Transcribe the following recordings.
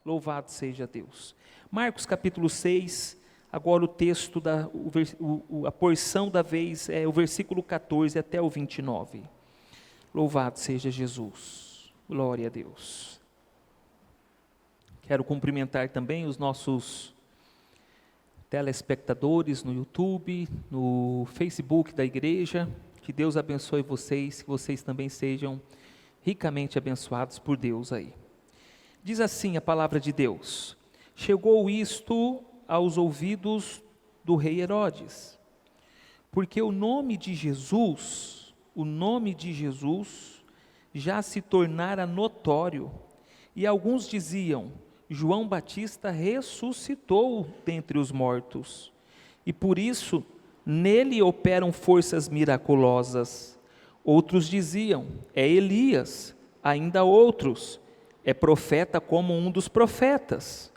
Louvado seja Deus. Marcos capítulo 6, agora o texto, a porção da vez é o versículo 14 até o 29. Louvado seja Jesus. Glória a Deus. Quero cumprimentar também os nossos telespectadores no YouTube, no Facebook da igreja. Que Deus abençoe vocês, que vocês também sejam ricamente abençoados por Deus aí. Diz assim a palavra de Deus: chegou isto aos ouvidos do rei Herodes, porque o nome de Jesus já se tornara notório, e alguns diziam: João Batista ressuscitou dentre os mortos, e por isso nele operam forças miraculosas. Outros diziam: é Elias, ainda outros: é profeta como um dos profetas.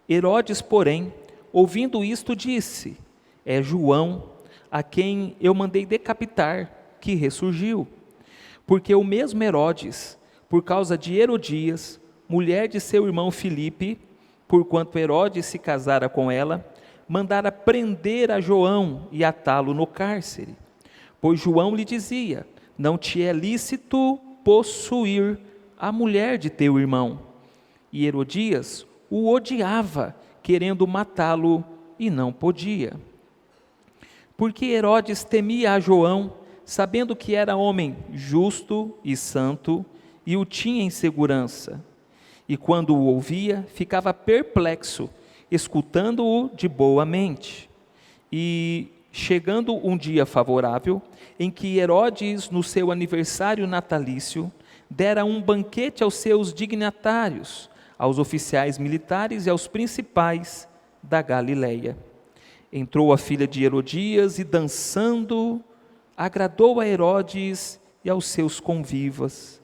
Herodes, porém, ouvindo isto, disse: é João, a quem eu mandei decapitar, que ressurgiu. Porque o mesmo Herodes, por causa de Herodias, mulher de seu irmão Filipe, porquanto Herodes se casara com ela, mandara prender a João e atá-lo no cárcere. Pois João lhe dizia: não te é lícito possuir a mulher de teu irmão. E Herodias o odiava, querendo matá-lo, e não podia. Porque Herodes temia a João, sabendo que era homem justo e santo, e o tinha em segurança. E quando o ouvia, ficava perplexo, escutando-o de boa mente. E chegando um dia favorável, em que Herodes, no seu aniversário natalício, dera um banquete aos seus dignatários, aos oficiais militares e aos principais da Galileia. Entrou a filha de Herodias e, dançando, agradou a Herodes e aos seus convivas.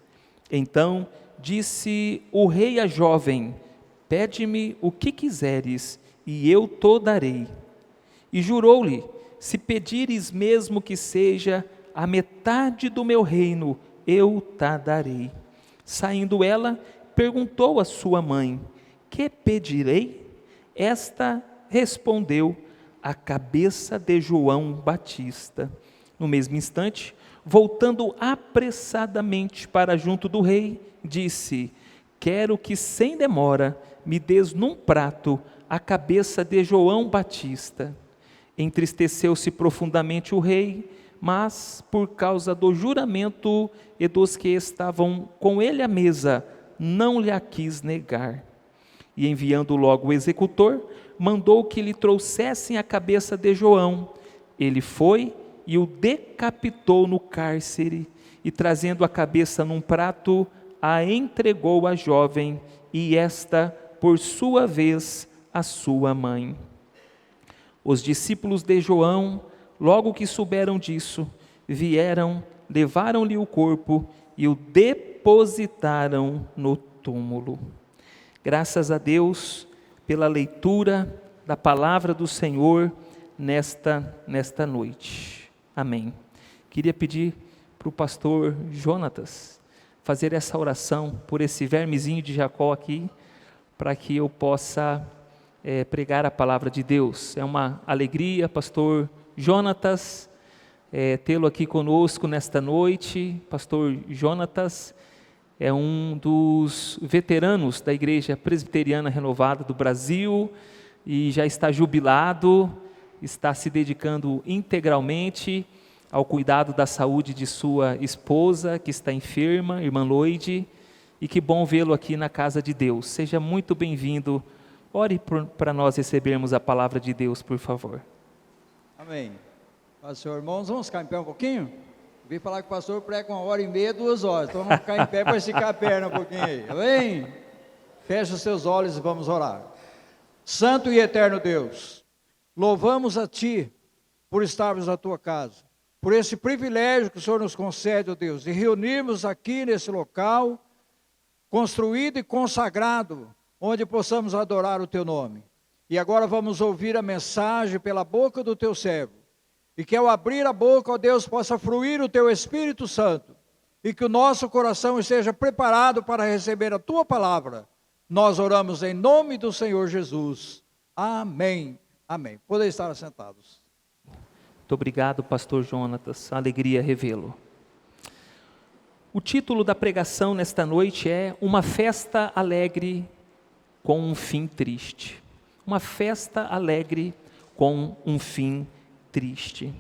Então disse o rei à jovem: pede-me o que quiseres, e eu te darei. E jurou-lhe: se pedires mesmo que seja a metade do meu reino, eu te darei. Saindo ela, perguntou à sua mãe: que pedirei? Esta respondeu: a cabeça de João Batista. No mesmo instante, voltando apressadamente para junto do rei, disse: quero que sem demora me des num prato a cabeça de João Batista. Entristeceu-se profundamente o rei, mas por causa do juramento e dos que estavam com ele à mesa, não lhe a quis negar. E enviando logo o executor, mandou que lhe trouxessem a cabeça de João. Ele foi e o decapitou no cárcere, e trazendo a cabeça num prato, a entregou à jovem, e esta, por sua vez, à sua mãe. Os discípulos de João, logo que souberam disso, vieram, levaram-lhe o corpo e o depositaram no túmulo. Graças a Deus pela leitura da palavra do Senhor nesta noite. Amém. Queria pedir para o pastor Jonatas fazer essa oração por esse vermezinho de Jacó aqui, para que eu possa pregar a palavra de Deus. É uma alegria, pastor Jonatas, tê-lo aqui conosco nesta noite. Pastor Jonatas é um dos veteranos da Igreja Presbiteriana Renovada do Brasil e já está jubilado, está se dedicando integralmente ao cuidado da saúde de sua esposa, que está enferma, irmã Loide, e que bom vê-lo aqui na casa de Deus. Seja muito bem-vindo. Ore para nós recebermos a palavra de Deus, por favor. Amém. Paz, Senhor, irmãos, vamos ficar em pé um pouquinho? Vim falar que o pastor prega 1h30, 2 horas, então vamos ficar em pé para esticar a perna um pouquinho aí, amém? Feche os seus olhos e vamos orar. Santo e eterno Deus, louvamos a Ti por estarmos na Tua casa, por esse privilégio que o Senhor nos concede, ó Deus, de reunirmos aqui nesse local, construído e consagrado, onde possamos adorar o Teu nome. E agora vamos ouvir a mensagem pela boca do Teu servo, e que ao abrir a boca, ó Deus, possa fluir o Teu Espírito Santo, e que o nosso coração esteja preparado para receber a Tua palavra, Nós oramos em nome do Senhor Jesus. Amém. Amém. Podem estar assentados. Muito obrigado, pastor Jonatas. Alegria revê-lo. O título da pregação nesta noite é Uma Festa Alegre com um Fim Triste. Uma festa alegre com um fim triste.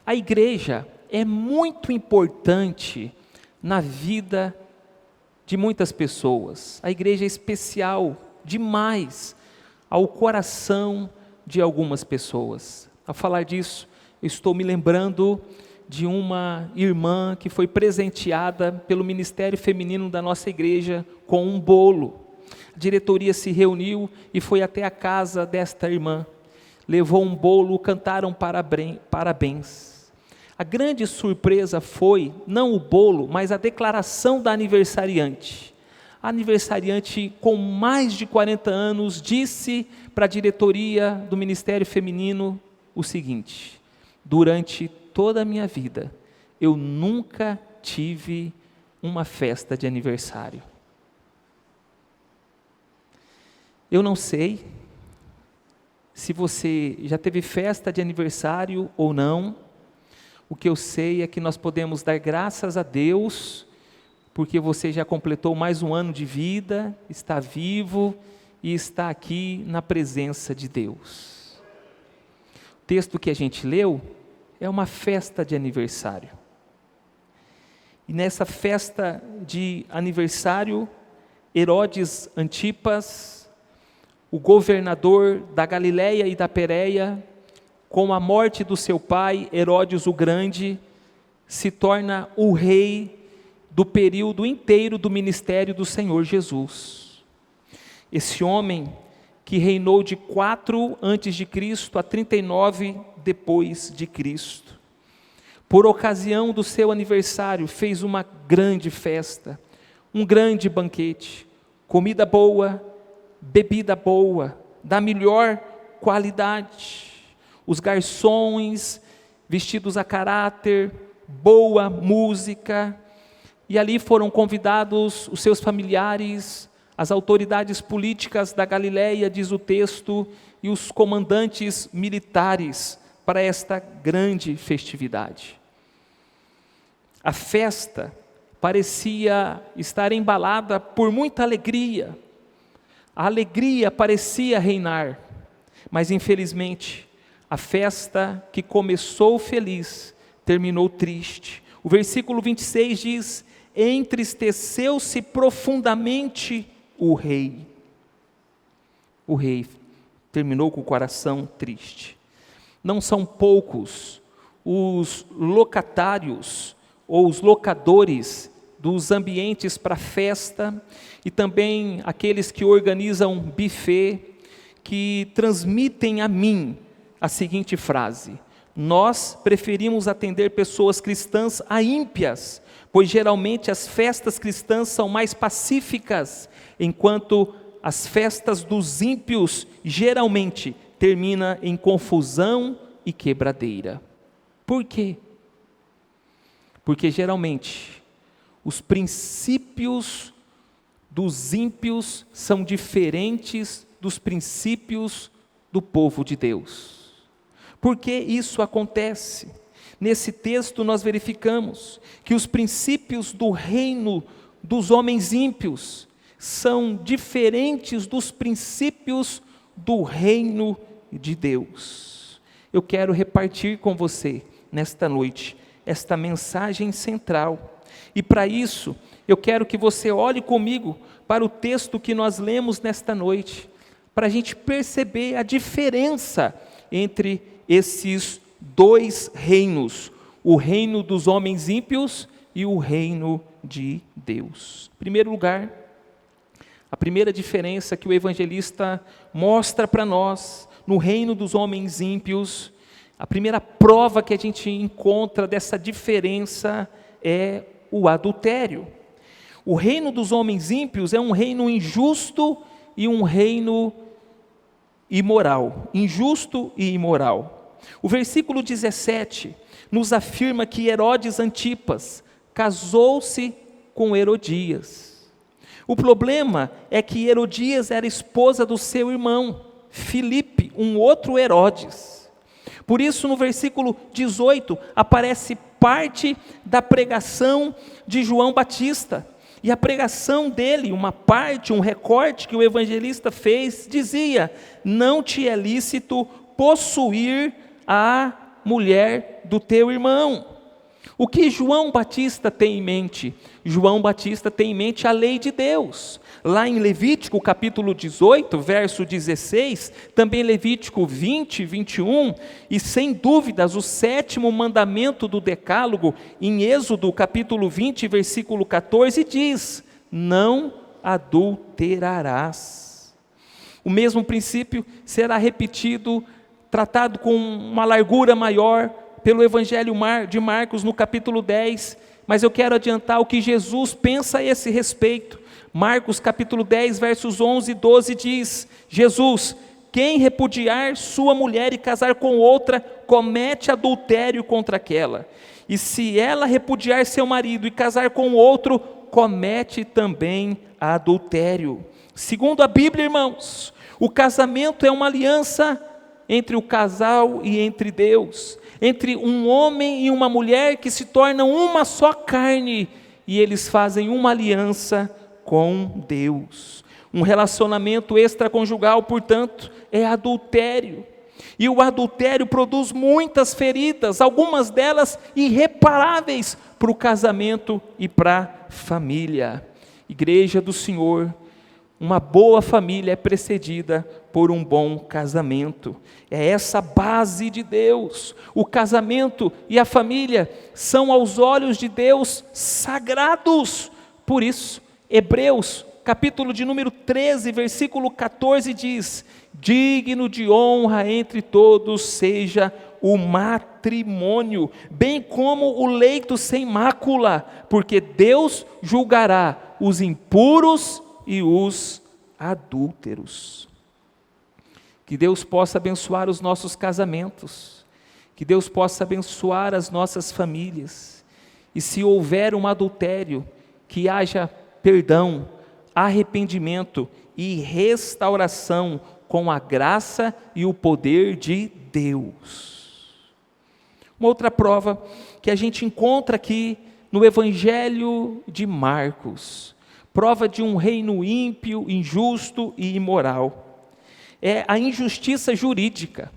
A igreja é muito importante na vida de muitas pessoas. A igreja é especial demais ao coração de algumas pessoas. Ao falar disso, eu estou me lembrando de uma irmã que foi presenteada pelo Ministério Feminino da nossa igreja com um bolo. A diretoria se reuniu e foi até a casa desta irmã. Levou um bolo, cantaram parabéns. A grande surpresa foi, não o bolo, mas a declaração da aniversariante. A aniversariante, com mais de 40 anos, disse para a diretoria do Ministério Feminino o seguinte: durante toda a minha vida, eu nunca tive uma festa de aniversário. Eu não sei se você já teve festa de aniversário ou não. O que eu sei é que nós podemos dar graças a Deus, porque você já completou mais um ano de vida, está vivo e está aqui na presença de Deus. O texto que a gente leu é uma festa de aniversário. E nessa festa de aniversário, Herodes Antipas, o governador da Galileia e da Pérea, com a morte do seu pai, Herodes o Grande, se torna o rei do período inteiro do ministério do Senhor Jesus. Esse homem que reinou de 4 a.C. a 39 depois de Cristo. Por ocasião do seu aniversário, fez uma grande festa, um grande banquete, comida boa, bebida boa, da melhor qualidade. Os garçons vestidos a caráter, boa música, e ali foram convidados os seus familiares, as autoridades políticas da Galileia, diz o texto, e os comandantes militares para esta grande festividade. A festa parecia estar embalada por muita alegria, a alegria parecia reinar, mas infelizmente, a festa que começou feliz, terminou triste. O versículo 26 diz: entristeceu-se profundamente o rei. O rei terminou com o coração triste. Não são poucos os locatários ou os locadores dos ambientes para festa e também aqueles que organizam buffet, que transmitem a mim a seguinte frase: nós preferimos atender pessoas cristãs a ímpias, pois geralmente as festas cristãs são mais pacíficas, enquanto as festas dos ímpios geralmente terminam em confusão e quebradeira. Por quê? Porque geralmente os princípios dos ímpios são diferentes dos princípios do povo de Deus. Por que isso acontece? Nesse texto nós verificamos que os princípios do reino dos homens ímpios são diferentes dos princípios do reino de Deus. Eu quero repartir com você nesta noite esta mensagem central. E para isso, eu quero que você olhe comigo para o texto que nós lemos nesta noite, para a gente perceber a diferença entre esses dois reinos, o reino dos homens ímpios e o reino de Deus. Em primeiro lugar, a primeira diferença que o evangelista mostra para nós no reino dos homens ímpios, a primeira prova que a gente encontra dessa diferença é o adultério. O reino dos homens ímpios é um reino injusto e um reino imoral, injusto e imoral. O versículo 17 nos afirma que Herodes Antipas casou-se com Herodias. O problema é que Herodias era esposa do seu irmão, Filipe, um outro Herodes. Por isso, no versículo 18, aparece parte da pregação de João Batista. E a pregação dele, uma parte, um recorte que o evangelista fez, dizia: não te é lícito possuir a mulher do teu irmão. O que João Batista tem em mente? João Batista tem em mente a lei de Deus. Lá em Levítico capítulo 18, verso 16, também Levítico 20, 21, e sem dúvidas o 7º mandamento do decálogo, em Êxodo capítulo 20, versículo 14, diz: não adulterarás. O mesmo princípio será repetido, tratado com uma largura maior, pelo Evangelho de Marcos no capítulo 10, mas eu quero adiantar o que Jesus pensa a esse respeito. Marcos capítulo 10, versos 11 e 12 diz: Jesus: quem repudiar sua mulher e casar com outra, comete adultério contra aquela. E se ela repudiar seu marido e casar com outro, comete também adultério. Segundo a Bíblia, irmãos, o casamento é uma aliança entre o casal e entre Deus, entre um homem e uma mulher que se tornam uma só carne, e eles fazem uma aliança com Deus. Um relacionamento extraconjugal, portanto, é adultério. E o adultério produz muitas feridas, algumas delas irreparáveis para o casamento e para a família. Igreja do Senhor, uma boa família é precedida por um bom casamento. É essa base de Deus. O casamento e a família são aos olhos de Deus sagrados. Por isso, Hebreus, capítulo de número 13, versículo 14 diz: digno de honra entre todos seja o matrimônio, bem como o leito sem mácula, porque Deus julgará os impuros e os adúlteros. Que Deus possa abençoar os nossos casamentos, que Deus possa abençoar as nossas famílias, e se houver um adultério, que haja perdão, arrependimento e restauração com a graça e o poder de Deus. Uma outra prova que a gente encontra aqui no Evangelho de Marcos, prova de um reino ímpio, injusto e imoral, é a injustiça jurídica.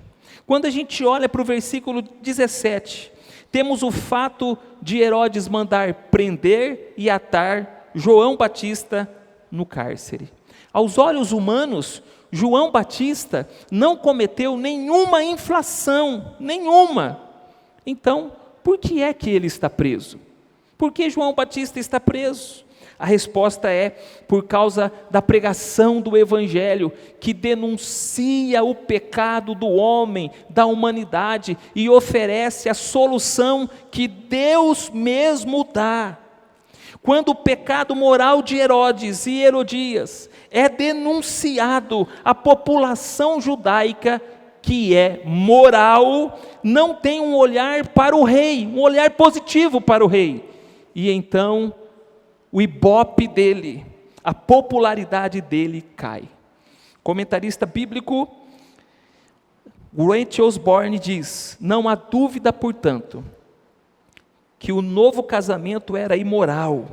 Quando a gente olha para o versículo 17, temos o fato de Herodes mandar prender e atar João Batista no cárcere. Aos olhos humanos, João Batista não cometeu nenhuma infração, nenhuma. Então, por que é que ele está preso? Por que João Batista está preso? A resposta é por causa da pregação do Evangelho, que denuncia o pecado do homem, da humanidade, e oferece a solução que Deus mesmo dá. Quando o pecado moral de Herodes e Herodias é denunciado, a população judaica, que é moral, não tem um olhar para o rei, um olhar positivo para o rei. E então, o ibope dele, a popularidade dele cai. Comentarista bíblico Grant Osborne diz: não há dúvida, portanto, que o novo casamento era imoral,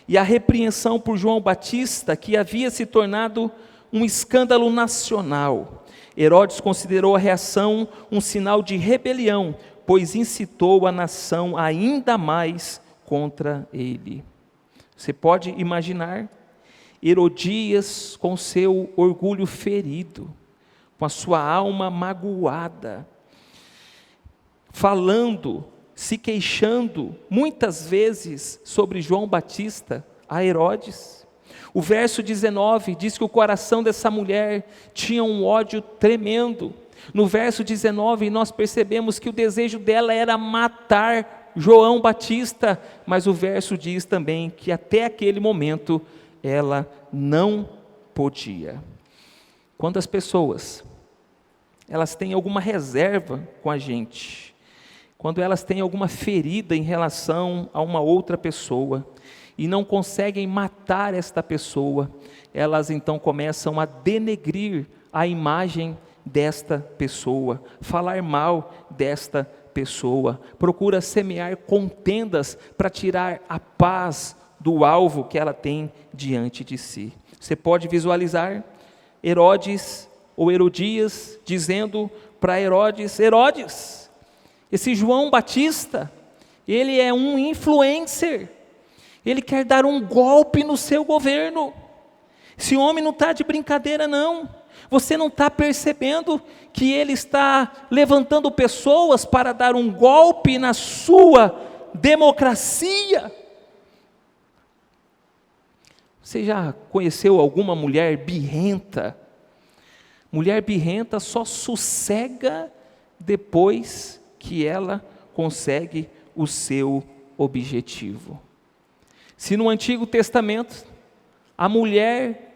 e a repreensão por João Batista, que havia se tornado um escândalo nacional. Herodes considerou a reação um sinal de rebelião, pois incitou a nação ainda mais contra ele. Você pode imaginar Herodias com seu orgulho ferido, com a sua alma magoada, falando, se queixando muitas vezes sobre João Batista a Herodes. O verso 19 diz que o coração dessa mulher tinha um ódio tremendo. No verso 19 nós percebemos que o desejo dela era matar João Batista, mas o verso diz também que até aquele momento ela não podia. Quando as pessoas, elas têm alguma reserva com a gente, quando elas têm alguma ferida em relação a uma outra pessoa, e não conseguem matar esta pessoa, elas então começam a denegrir a imagem desta pessoa, falar mal desta pessoa, procura semear contendas para tirar a paz do alvo que ela tem diante de si. Você pode visualizar Herodes ou Herodias dizendo para Herodes: Herodes, esse João Batista, ele é um influencer, ele quer dar um golpe no seu governo. Esse homem não está de brincadeira não. Você não está percebendo que ele está levantando pessoas para dar um golpe na sua democracia? Você já conheceu alguma mulher birrenta? Mulher birrenta só sossega depois que ela consegue o seu objetivo. Se no Antigo Testamento, a mulher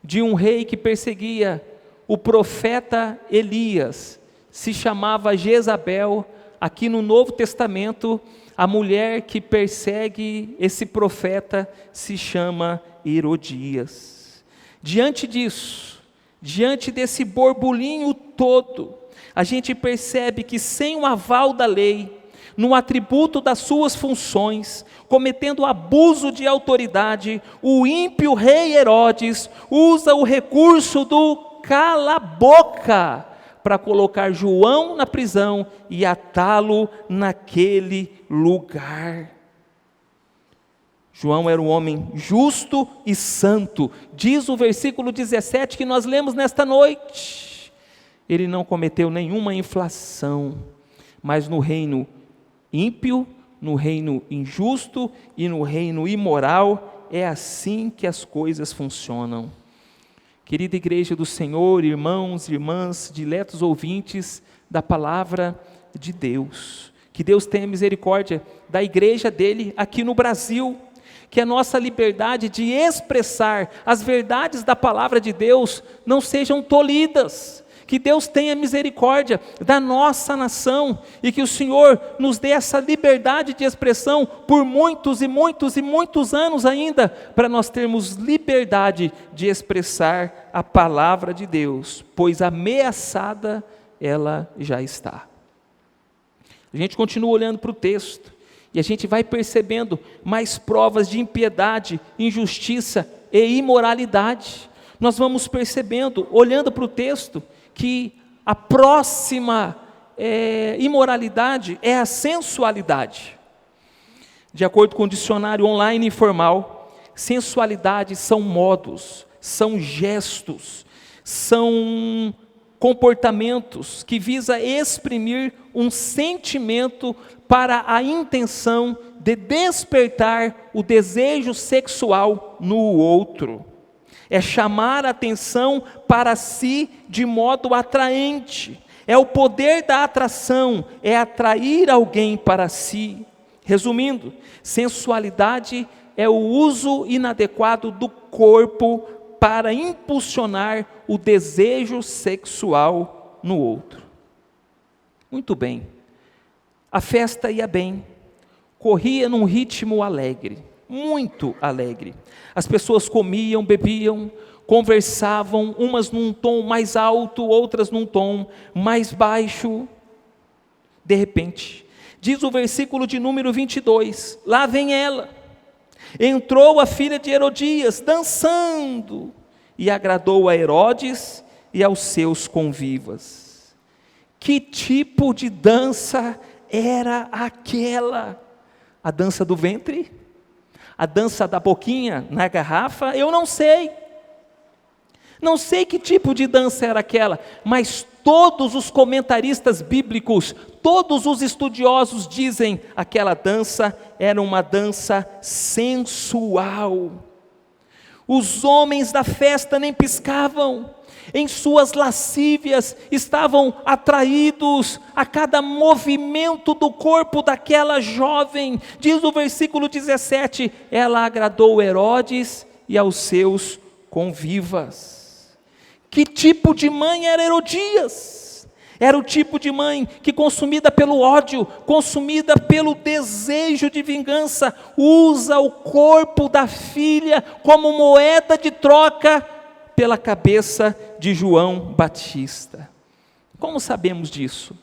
de um rei que perseguia o profeta Elias se chamava Jezabel, aqui no Novo Testamento, a mulher que persegue esse profeta se chama Herodias. Diante disso, diante desse borbulinho todo, a gente percebe que sem o aval da lei, no atributo das suas funções, cometendo abuso de autoridade, o ímpio rei Herodes usa o recurso do cala-boca para colocar João na prisão e atá-lo naquele lugar. João era um homem justo e santo, diz o versículo 17 que nós lemos nesta noite. Ele não cometeu nenhuma infração, mas no reino ímpio, no reino injusto e no reino imoral, é assim que as coisas funcionam. Querida igreja do Senhor, irmãos e irmãs, diletos ouvintes da palavra de Deus, que Deus tenha misericórdia da igreja dele aqui no Brasil, que a nossa liberdade de expressar as verdades da palavra de Deus não sejam tolhidas, que Deus tenha misericórdia da nossa nação, e que o Senhor nos dê essa liberdade de expressão por muitos e muitos e muitos anos ainda, para nós termos liberdade de expressar a palavra de Deus, pois ameaçada ela já está. A gente continua olhando para o texto, e a gente vai percebendo mais provas de impiedade, injustiça e imoralidade. Nós vamos percebendo, olhando para o texto, que a próxima imoralidade é a sensualidade. De acordo com o dicionário online informal, sensualidade são modos, são gestos, são comportamentos que visa exprimir um sentimento para a intenção de despertar o desejo sexual no outro. É chamar a atenção para si de modo atraente. É o poder da atração, é atrair alguém para si. Resumindo, sensualidade é o uso inadequado do corpo para impulsionar o desejo sexual no outro. Muito bem. A festa ia bem, corria num ritmo alegre, muito alegre. As pessoas comiam, bebiam, conversavam, umas num tom mais alto, outras num tom mais baixo. De repente, diz o versículo de número 22, lá vem ela. Entrou a filha de Herodias, dançando, e agradou a Herodes e aos seus convivas. Que tipo de dança era aquela? A dança do ventre? A dança da boquinha na garrafa? Eu não sei. Não sei que tipo de dança era aquela, mas todos os comentaristas bíblicos, todos os estudiosos dizem aquela dança era uma dança sensual. Os homens da festa nem piscavam, em suas lascívias estavam atraídos a cada movimento do corpo daquela jovem. Diz o versículo 17, ela agradou Herodes e aos seus convivas. Que tipo de mãe era Herodias? Era o tipo de mãe que, consumida pelo ódio, consumida pelo desejo de vingança, usa o corpo da filha como moeda de troca pela cabeça de João Batista. Como sabemos disso?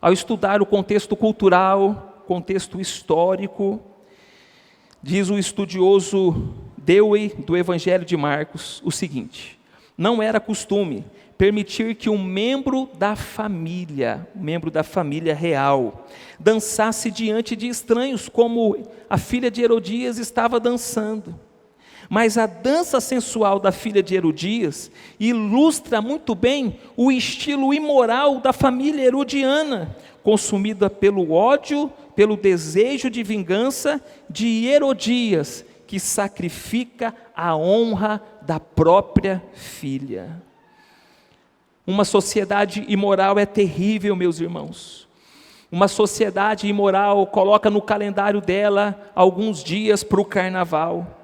Ao estudar o contexto cultural, contexto histórico, diz o estudioso Dewey, do Evangelho de Marcos, o seguinte: não era costume permitir que um membro da família real, dançasse diante de estranhos, como a filha de Herodias estava dançando. Mas a dança sensual da filha de Herodias ilustra muito bem o estilo imoral da família herodiana, consumida pelo ódio, pelo desejo de vingança de Herodias, que sacrifica a honra da própria filha. Uma sociedade imoral é terrível, meus irmãos. Uma sociedade imoral coloca no calendário dela alguns dias para o carnaval.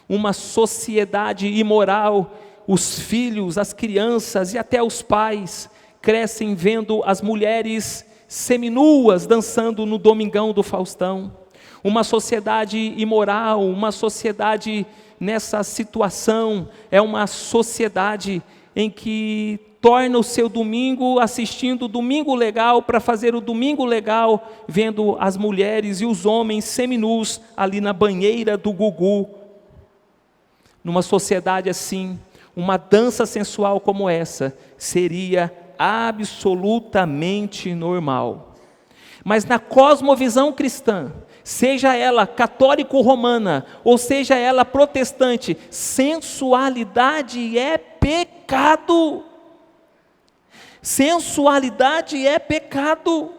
Uma sociedade imoral, os filhos, as crianças e até os pais crescem vendo as mulheres seminuas dançando no Domingão do Faustão. Uma sociedade imoral, uma sociedade nessa situação, é uma sociedade em que torna o seu domingo assistindo o Domingo Legal para fazer o Domingo Legal, vendo as mulheres e os homens seminus ali na banheira do Gugu. Numa sociedade assim, uma dança sensual como essa seria absolutamente normal. Mas na cosmovisão cristã, seja ela católico-romana, ou seja ela protestante, sensualidade é pecado. Sensualidade é pecado.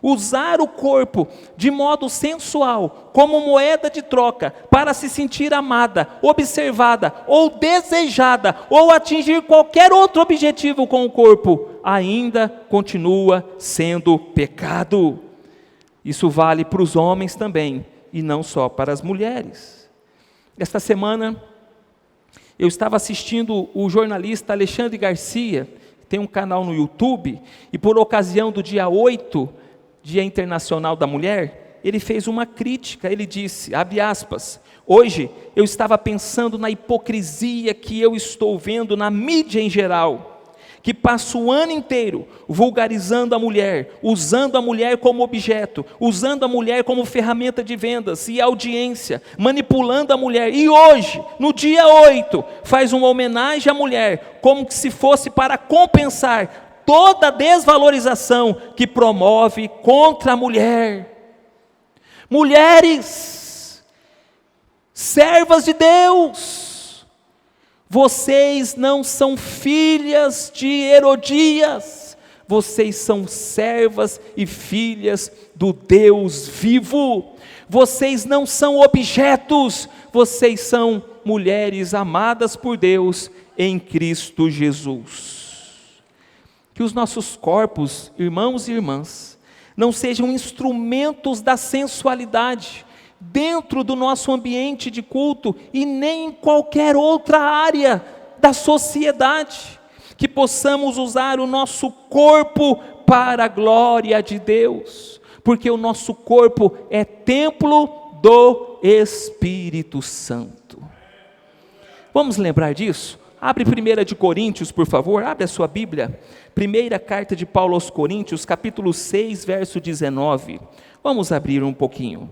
Usar o corpo de modo sensual, como moeda de troca, para se sentir amada, observada, ou desejada, ou atingir qualquer outro objetivo com o corpo, ainda continua sendo pecado. Isso vale para os homens também, e não só para as mulheres. Esta semana, eu estava assistindo o jornalista Alexandre Garcia, tem um canal no YouTube, e por ocasião do dia 8, Dia Internacional da Mulher, ele fez uma crítica, ele disse, abre aspas, hoje eu estava pensando na hipocrisia que eu estou vendo na mídia em geral, que passa o ano inteiro vulgarizando a mulher, usando a mulher como objeto, usando a mulher como ferramenta de vendas e audiência, manipulando a mulher, e hoje, no dia 8, faz uma homenagem à mulher, como se fosse para compensar toda a desvalorização que promove contra a mulher. Mulheres, servas de Deus, vocês não são filhas de Herodias, vocês são servas e filhas do Deus vivo. Vocês não são objetos, vocês são mulheres amadas por Deus em Cristo Jesus. Que os nossos corpos, irmãos e irmãs, não sejam instrumentos da sensualidade dentro do nosso ambiente de culto e nem em qualquer outra área da sociedade. Que possamos usar o nosso corpo para a glória de Deus, porque o nosso corpo é templo do Espírito Santo. Vamos lembrar disso? Abre 1 de Coríntios, por favor, abre a sua Bíblia. Primeira carta de Paulo aos Coríntios, capítulo 6, verso 19. Vamos abrir um pouquinho.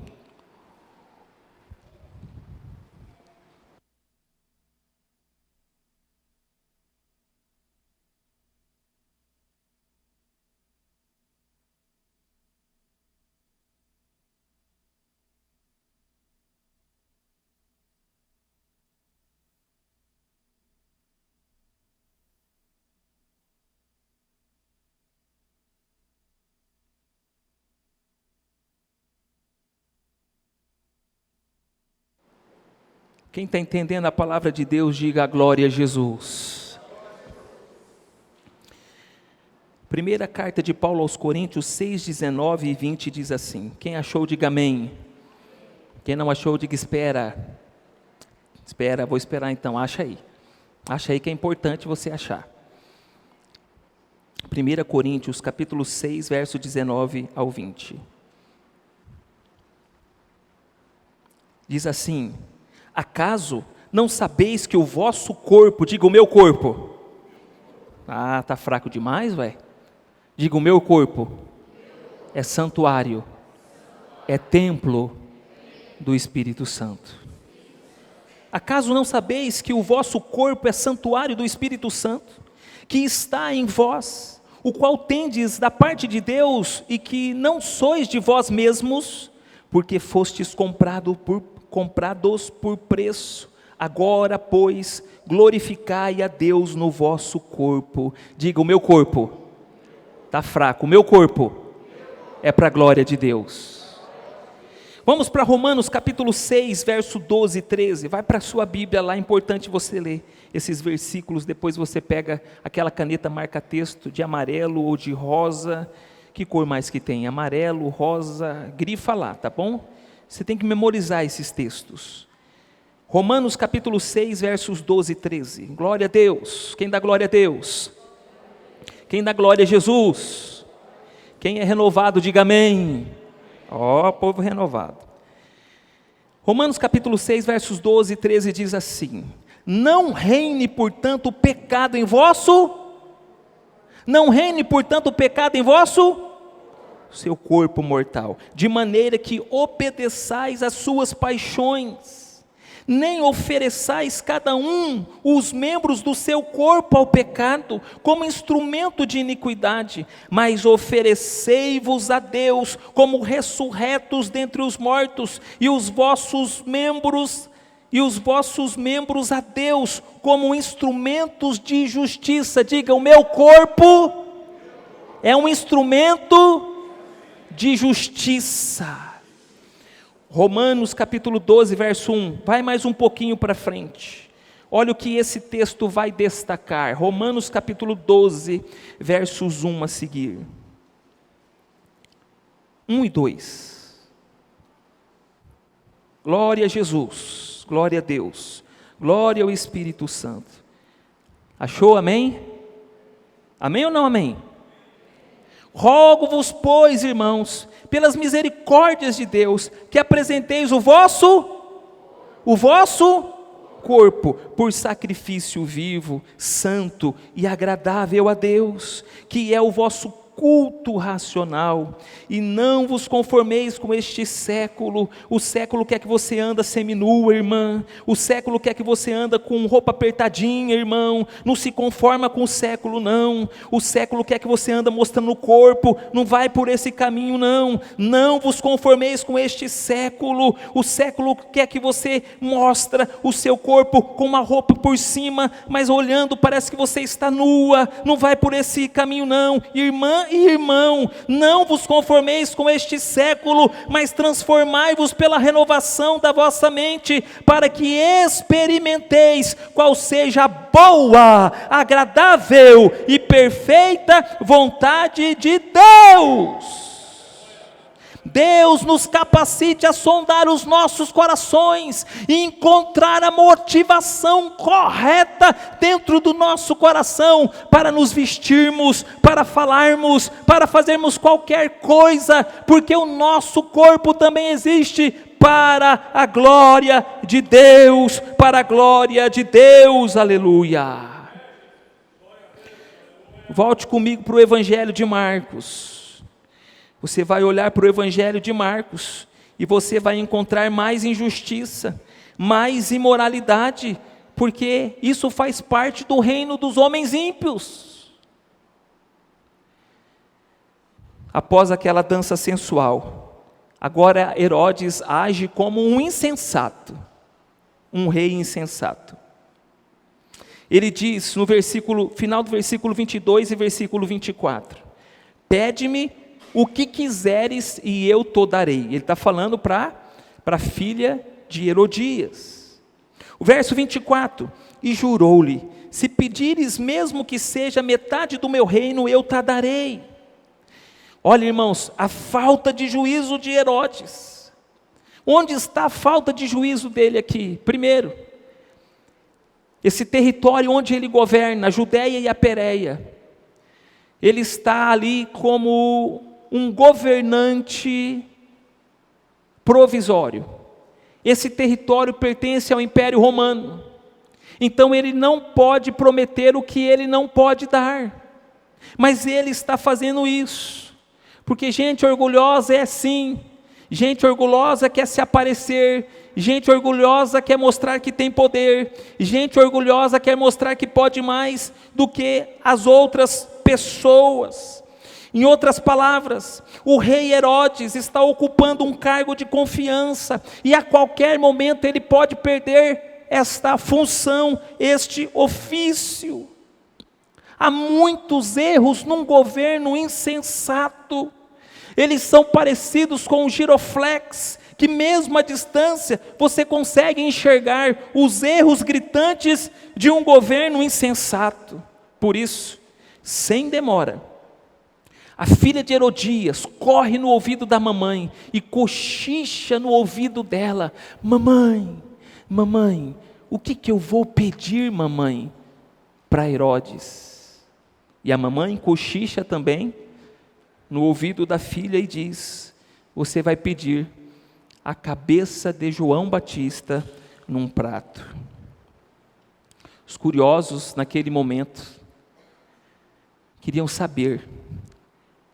Quem está entendendo a palavra de Deus, diga a glória a Jesus. Primeira carta de Paulo aos Coríntios 6, 19 e 20 diz assim, quem achou diga amém, quem não achou diga espera, vou esperar então, acha aí que é importante você achar. 1 Coríntios, capítulo 6, verso 19 ao 20. Diz assim: acaso não sabeis que o vosso corpo, diga o meu corpo. Ah, tá fraco demais, vai. Diga o meu corpo. É santuário, é templo do Espírito Santo. Acaso não sabeis que o vosso corpo é santuário do Espírito Santo, que está em vós, o qual tendes da parte de Deus, e que não sois de vós mesmos, porque fostes comprados por preço? Agora, pois, glorificai a Deus no vosso corpo. Diga, o meu corpo está fraco, o meu corpo é para a glória de Deus. Vamos para Romanos capítulo 6, verso 12 e 13, vai para a sua Bíblia lá, é importante você ler esses versículos, depois você pega aquela caneta marca-texto de amarelo ou de rosa, que cor mais que tem? Amarelo, rosa, grifa lá, tá bom? Você tem que memorizar esses textos. Romanos capítulo 6, versos 12 e 13, glória a Deus. Quem dá glória a Deus? Quem dá glória a Jesus? Quem é renovado, diga amém. Ó, povo renovado. Romanos capítulo 6, versos 12 e 13 diz assim: não reine, portanto, o pecado em vosso, não reine, portanto, o pecado em vosso, seu corpo mortal, de maneira que obedeçais às suas paixões, nem ofereçais cada um os membros do seu corpo ao pecado, como instrumento de iniquidade, mas oferecei-vos a Deus como ressurretos dentre os mortos, e os vossos membros a Deus como instrumentos de justiça. Diga, o meu corpo é um instrumento de justiça. Romanos capítulo 12, verso 1, vai mais um pouquinho para frente, olha o que esse texto vai destacar, Romanos capítulo 12, versos 1 a seguir, 1 e 2, glória a Jesus, glória a Deus, glória ao Espírito Santo, achou amém? Amém ou não amém? Rogo-vos, pois, irmãos, pelas misericórdias de Deus, que apresenteis o vosso corpo por sacrifício vivo, santo e agradável a Deus, que é o vosso culto racional, e não vos conformeis com este século. O século quer que você anda seminua, irmã, o século quer que você anda com roupa apertadinha, irmão, não se conforma com o século não, o século quer que você anda mostrando o corpo, não vai por esse caminho não vos conformeis com este século, o século quer que você mostra o seu corpo com uma roupa por cima, mas olhando parece que você está nua, não vai por esse caminho não, irmã e irmão, não vos conformeis com este século, mas transformai-vos pela renovação da vossa mente, para que experimenteis qual seja a boa, agradável e perfeita vontade de Deus. Deus nos capacite a sondar os nossos corações e encontrar a motivação correta dentro do nosso coração para nos vestirmos, para falarmos, para fazermos qualquer coisa, porque o nosso corpo também existe para a glória de Deus, para a glória de Deus, aleluia. Volte comigo para o Evangelho de Marcos. Você vai olhar para o Evangelho de Marcos e você vai encontrar mais injustiça, mais imoralidade, porque isso faz parte do reino dos homens ímpios. Após aquela dança sensual, agora Herodes age como um insensato, um rei insensato. Ele diz no final do versículo 22 e versículo 24, pede-me o que quiseres e eu te darei. Ele está falando para a filha de Herodias. O verso 24, e jurou-lhe, se pedires mesmo que seja metade do meu reino, eu te darei. Olha, irmãos, a falta de juízo de Herodes. Onde está a falta de juízo dele aqui? Primeiro, esse território onde ele governa, a Judéia e a Pérea, Ele está ali como um governante provisório. Esse território pertence ao Império Romano. Então ele não pode prometer o que ele não pode dar. Mas ele está fazendo isso. Porque gente orgulhosa é assim. Gente orgulhosa quer se aparecer. Gente orgulhosa quer mostrar que tem poder. Gente orgulhosa quer mostrar que pode mais do que as outras pessoas. Em outras palavras, o rei Herodes está ocupando um cargo de confiança, e a qualquer momento ele pode perder esta função, este ofício. Há muitos erros num governo insensato. Eles são parecidos com o giroflex, que mesmo à distância você consegue enxergar os erros gritantes de um governo insensato. Por isso, sem demora, a filha de Herodias corre no ouvido da mamãe e cochicha no ouvido dela: mamãe, mamãe, o que eu vou pedir, mamãe, para Herodes? E a mamãe cochicha também no ouvido da filha e diz: você vai pedir a cabeça de João Batista num prato. Os curiosos naquele momento queriam saber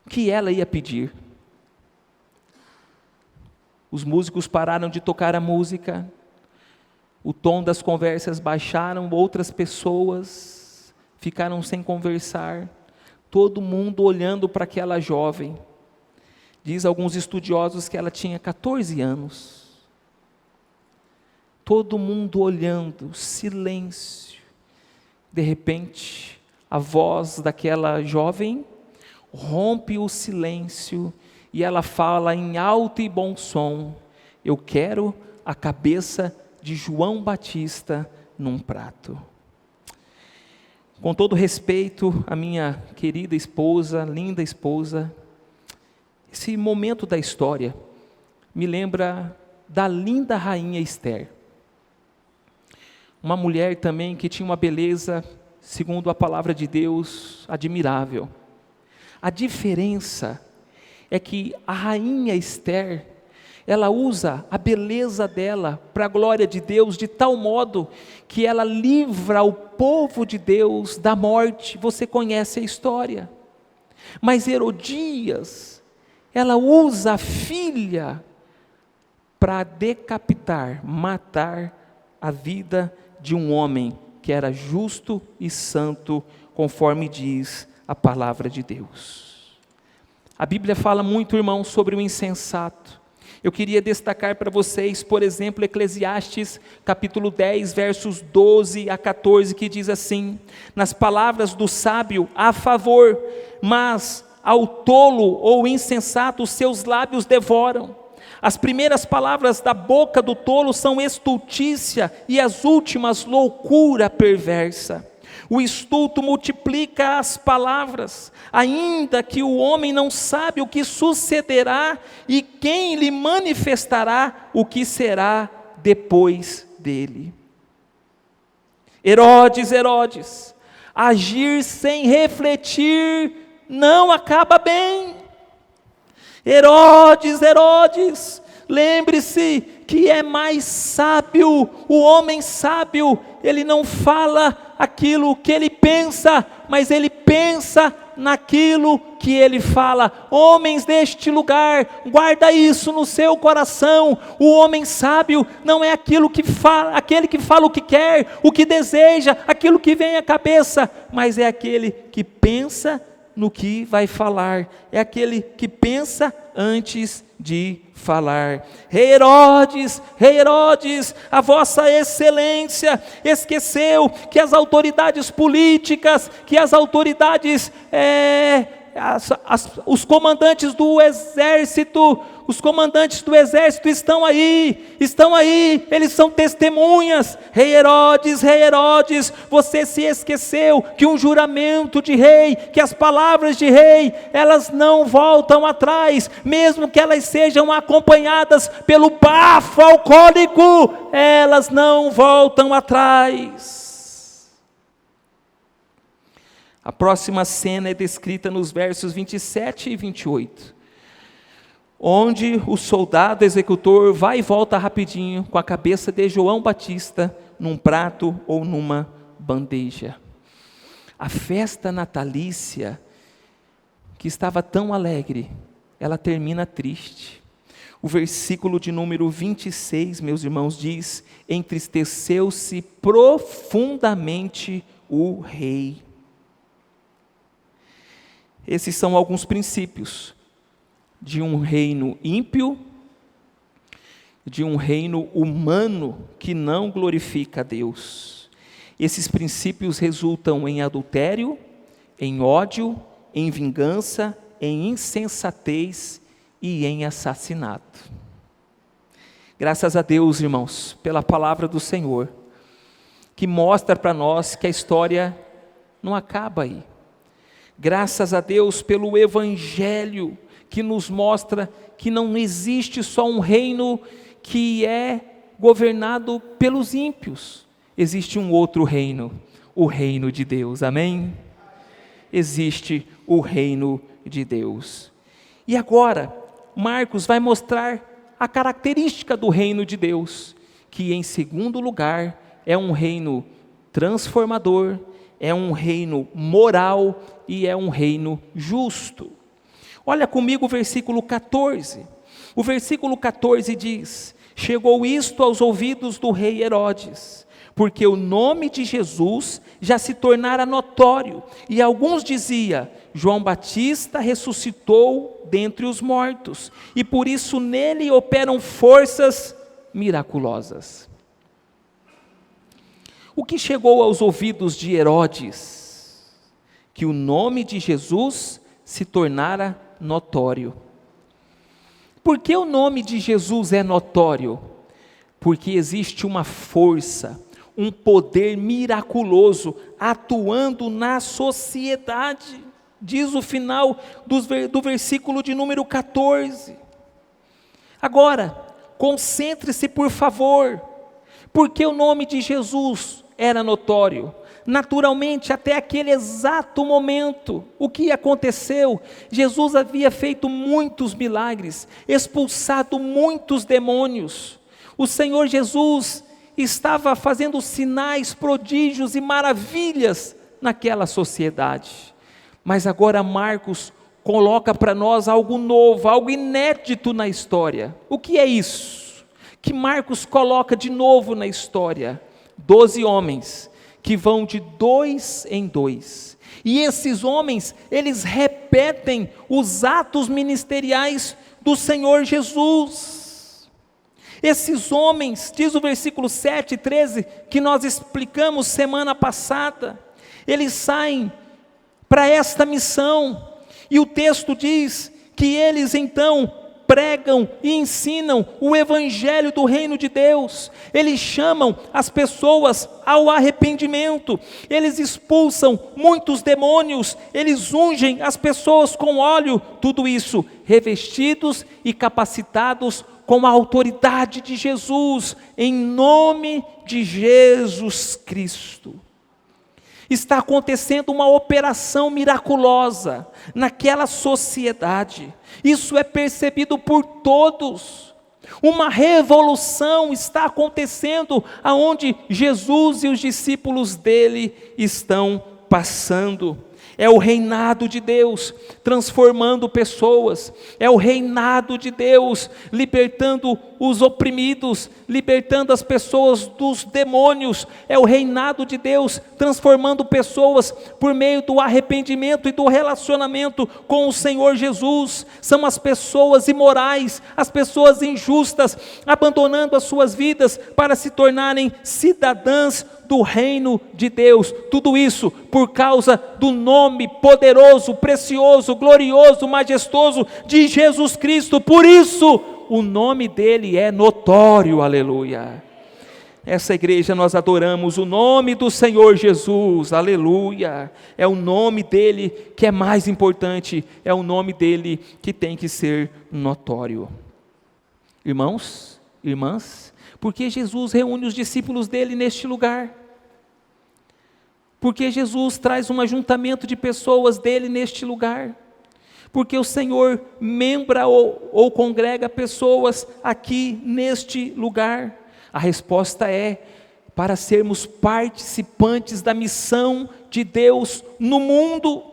o que ela ia pedir. Os músicos pararam de tocar a música, o tom das conversas baixaram, outras pessoas ficaram sem conversar, todo mundo olhando para aquela jovem. Diz alguns estudiosos que ela tinha 14 anos. Todo mundo olhando, silêncio. De repente, a voz daquela jovem rompe o silêncio e ela fala em alto e bom som: eu quero a cabeça de João Batista num prato. Com todo respeito à minha querida esposa, linda esposa, esse momento da história me lembra da linda rainha Esther. Uma mulher também que tinha uma beleza, segundo a palavra de Deus, admirável. A diferença é que a rainha Esther, ela usa a beleza dela para a glória de Deus, de tal modo que ela livra o povo de Deus da morte. Você conhece a história. Mas Herodias, ela usa a filha para decapitar, matar a vida de um homem que era justo e santo, conforme diz a palavra de Deus. A Bíblia fala muito, irmãos, sobre o insensato. Eu queria destacar para vocês, por exemplo, Eclesiastes capítulo 10, versos 12 a 14, que diz assim: nas palavras do sábio há favor, mas ao tolo ou insensato os seus lábios devoram. As primeiras palavras da boca do tolo são estultícia, e as últimas loucura perversa. O estulto multiplica as palavras, ainda que o homem não sabe o que sucederá e quem lhe manifestará o que será depois dele. Herodes, agir sem refletir não acaba bem. Herodes, lembre-se que é mais sábio, o homem sábio, ele não fala aquilo que ele pensa, mas ele pensa naquilo que ele fala. Homens deste lugar, guarda isso no seu coração. O homem sábio não é aquele que fala o que quer, o que deseja, aquilo que vem à cabeça, mas é aquele que pensa no que vai falar, é aquele que pensa antes de falar. Rei Herodes, a vossa excelência esqueceu que as autoridades políticas, que as autoridades, os comandantes do exército estão aí, eles são testemunhas. Rei Herodes, você se esqueceu que um juramento de rei, que as palavras de rei, elas não voltam atrás, mesmo que elas sejam acompanhadas pelo bafo alcoólico, elas não voltam atrás. A próxima cena é descrita nos versos 27 e 28, onde o soldado executor vai e volta rapidinho com a cabeça de João Batista num prato ou numa bandeja. A festa natalícia, que estava tão alegre, ela termina triste. O versículo de número 26, meus irmãos, diz: entristeceu-se profundamente o rei. Esses são alguns princípios de um reino ímpio, de um reino humano que não glorifica a Deus. Esses princípios resultam em adultério, em ódio, em vingança, em insensatez e em assassinato. Graças a Deus, irmãos, pela palavra do Senhor, que mostra para nós que a história não acaba aí. Graças a Deus pelo Evangelho, que nos mostra que não existe só um reino que é governado pelos ímpios. Existe um outro reino, o reino de Deus, amém? Existe o reino de Deus. E agora, Marcos vai mostrar a característica do reino de Deus, que em segundo lugar é um reino transformador, é um reino moral e é um reino justo. Olha comigo o versículo 14. O versículo 14 diz: chegou isto aos ouvidos do rei Herodes, porque o nome de Jesus já se tornara notório, e alguns diziam: João Batista ressuscitou dentre os mortos, e por isso nele operam forças miraculosas. O que chegou aos ouvidos de Herodes? Que o nome de Jesus se tornara notório. Por que o nome de Jesus é notório? Porque existe uma força, um poder miraculoso atuando na sociedade, diz o final do versículo de número 14. Agora, concentre-se por favor, porque o nome de Jesus era notório. Naturalmente, até aquele exato momento, o que aconteceu? Jesus havia feito muitos milagres, expulsado muitos demônios. O Senhor Jesus estava fazendo sinais, prodígios e maravilhas naquela sociedade. Mas agora Marcos coloca para nós algo novo, algo inédito na história. O que é isso? Que Marcos coloca de novo na história? 12 homens que vão de 2 em 2. E esses homens, eles repetem os atos ministeriais do Senhor Jesus. Esses homens, diz o versículo 7 e 13, que nós explicamos semana passada, eles saem para esta missão, e o texto diz que eles então pregam e ensinam o evangelho do reino de Deus. Eles chamam as pessoas ao arrependimento, eles expulsam muitos demônios, eles ungem as pessoas com óleo, tudo isso revestidos e capacitados com a autoridade de Jesus, em nome de Jesus Cristo. Está acontecendo uma operação miraculosa naquela sociedade. Isso é percebido por todos. Uma revolução está acontecendo aonde Jesus e os discípulos dele estão passando. É o reinado de Deus transformando pessoas, é o reinado de Deus libertando os oprimidos, libertando as pessoas dos demônios, é o reinado de Deus transformando pessoas por meio do arrependimento e do relacionamento com o Senhor Jesus. São as pessoas imorais, as pessoas injustas, abandonando as suas vidas para se tornarem cidadãs do reino de Deus, tudo isso por causa do nome poderoso, precioso, glorioso, majestoso de Jesus Cristo. Por isso, o nome dele é notório, aleluia. Essa igreja nós adoramos o nome do Senhor Jesus, aleluia. É o nome dele que é mais importante, é o nome dele que tem que ser notório. Irmãos, irmãs, porque Jesus reúne os discípulos dele neste lugar? Porque Jesus traz um ajuntamento de pessoas dele neste lugar. Porque o Senhor membra ou congrega pessoas aqui neste lugar. A resposta é para sermos participantes da missão de Deus no mundo.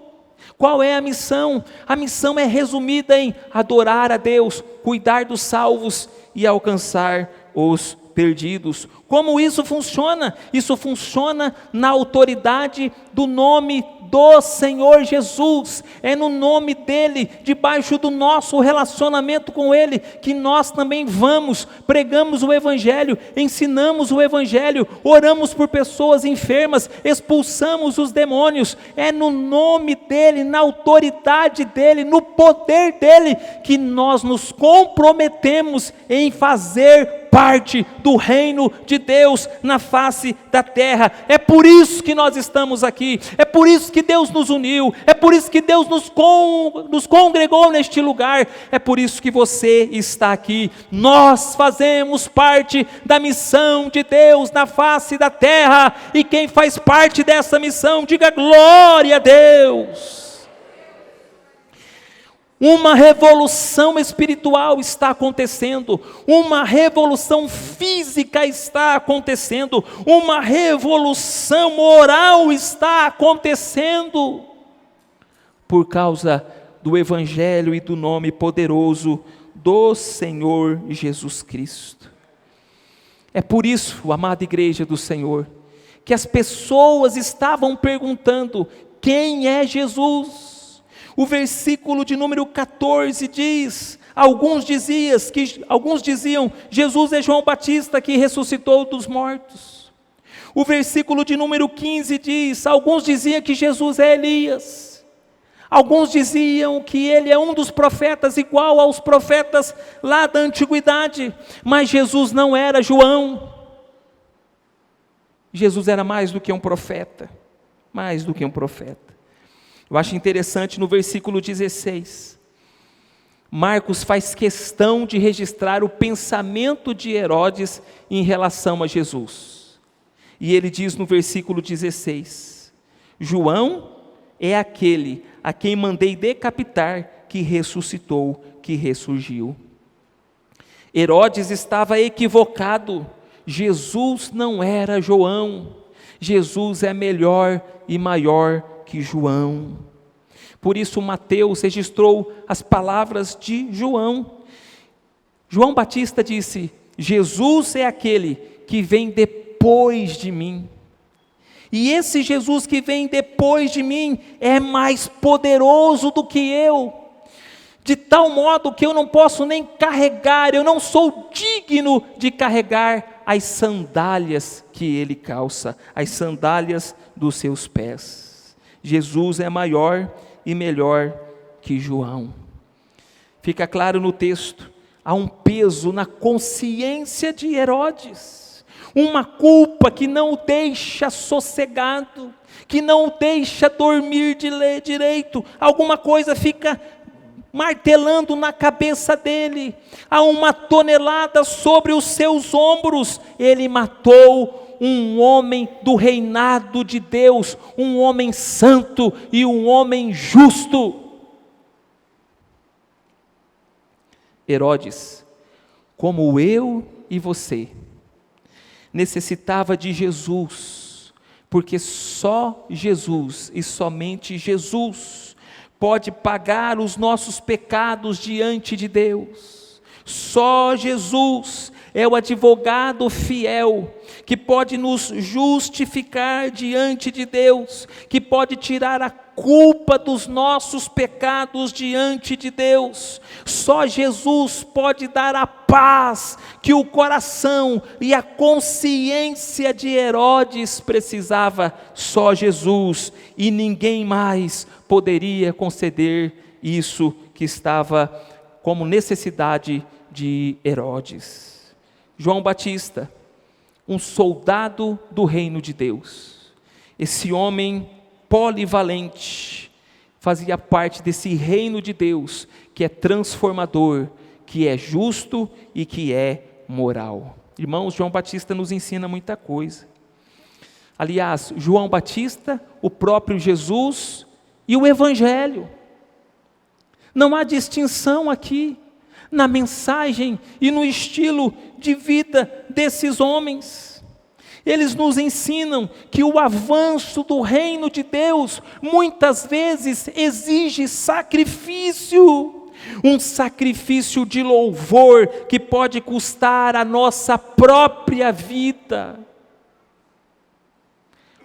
Qual é a missão? A missão é resumida em adorar a Deus, cuidar dos salvos e alcançar os perdidos. Como isso funciona? Isso funciona na autoridade do nome do Senhor Jesus. É no nome dele, debaixo do nosso relacionamento com ele, que nós também vamos, pregamos o evangelho, ensinamos o evangelho, oramos por pessoas enfermas, expulsamos os demônios. É no nome dele, na autoridade dele, no poder dele, que nós nos comprometemos em fazer parte do reino de Deus na face da terra. É por isso que nós estamos aqui, é por isso que Deus nos uniu, é por isso que Deus nos congregou neste lugar, é por isso que você está aqui. Nós fazemos parte da missão de Deus na face da terra, e quem faz parte dessa missão, diga glória a Deus. Uma revolução espiritual está acontecendo, uma revolução física está acontecendo, uma revolução moral está acontecendo, por causa do evangelho e do nome poderoso do Senhor Jesus Cristo. É por isso, amada igreja do Senhor, que as pessoas estavam perguntando: quem é Jesus? O versículo de número 14 diz, alguns diziam, Jesus é João Batista que ressuscitou dos mortos. O versículo de número 15 diz, alguns diziam que Jesus é Elias. Alguns diziam que ele é um dos profetas, igual aos profetas lá da antiguidade. Mas Jesus não era João. Jesus era mais do que um profeta, mais do que um profeta. Eu acho interessante no versículo 16, Marcos faz questão de registrar o pensamento de Herodes em relação a Jesus. E ele diz no versículo 16, João é aquele a quem mandei decapitar, que ressuscitou, que ressurgiu. Herodes estava equivocado, Jesus não era João, Jesus é melhor e maior que João. Por isso Mateus registrou as palavras de João. João Batista disse: Jesus é aquele que vem depois de mim. E esse Jesus que vem depois de mim é mais poderoso do que eu, de tal modo que eu não posso nem carregar, eu não sou digno de carregar as sandálias que ele calça, as sandálias dos seus pés. Jesus é maior e melhor que João. Fica claro no texto, há um peso na consciência de Herodes, uma culpa que não o deixa sossegado, que não o deixa dormir direito, alguma coisa fica martelando na cabeça dele, há uma tonelada sobre os seus ombros. Ele matou um homem do reinado de Deus, um homem santo e um homem justo. Herodes, como eu e você, necessitava de Jesus, porque só Jesus e somente Jesus pode pagar os nossos pecados diante de Deus. Só Jesus é o advogado fiel, que pode nos justificar diante de Deus, que pode tirar a culpa dos nossos pecados diante de Deus. Só Jesus pode dar a paz que o coração e a consciência de Herodes precisava. Só Jesus, e ninguém mais poderia conceder isso que estava como necessidade de Herodes. João Batista, um soldado do reino de Deus, esse homem polivalente, fazia parte desse reino de Deus, que é transformador, que é justo e que é moral. Irmãos, João Batista nos ensina muita coisa. Aliás, João Batista, o próprio Jesus e o Evangelho. Não há distinção aqui na mensagem e no estilo de vida desses homens. Eles nos ensinam que o avanço do reino de Deus muitas vezes exige sacrifício, um sacrifício de louvor que pode custar a nossa própria vida.